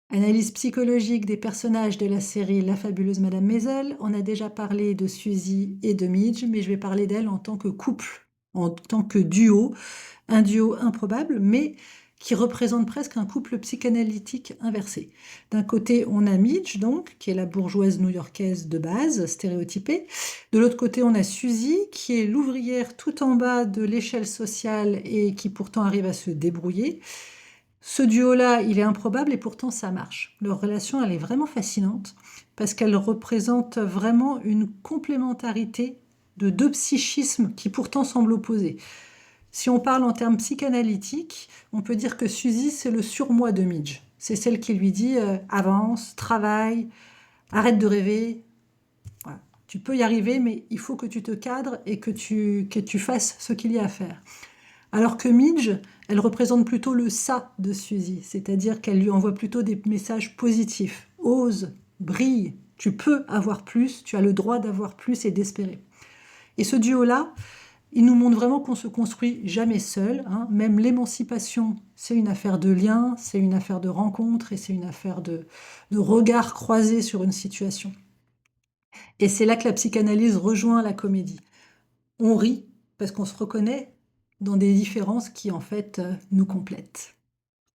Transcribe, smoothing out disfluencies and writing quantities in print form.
Analyse psychologique des personnages de la série La fabuleuse Madame Maisel. On a déjà parlé de Suzy et de Midge, mais je vais parler d'elle en tant que couple, en tant que duo. Un duo improbable, mais qui représente presque un couple psychanalytique inversé. D'un côté, on a Midge, donc, qui est la bourgeoise new-yorkaise de base, stéréotypée. De l'autre côté, on a Suzy, qui est l'ouvrière tout en bas de l'échelle sociale et qui pourtant arrive à se débrouiller. Ce duo-là, il est improbable et pourtant ça marche. Leur relation, elle est vraiment fascinante parce qu'elle représente vraiment une complémentarité de deux psychismes qui pourtant semblent opposés. Si on parle en termes psychanalytiques, on peut dire que Suzy, c'est le surmoi de Midge. C'est celle qui lui dit avance, travaille, arrête de rêver. Voilà. Tu peux y arriver, mais il faut que tu te cadres et que tu fasses ce qu'il y a à faire. Alors que Midge, elle représente plutôt le ça de Suzy, c'est-à-dire qu'elle lui envoie plutôt des messages positifs. Ose, brille, tu peux avoir plus, tu as le droit d'avoir plus et d'espérer. Et ce duo-là, il nous montre vraiment qu'on se construit jamais seul, hein. Même l'émancipation, c'est une affaire de lien, c'est une affaire de rencontre et c'est une affaire de regard croisé sur une situation. Et c'est là que la psychanalyse rejoint la comédie. On rit parce qu'on se reconnaît dans des différences qui en fait nous complètent.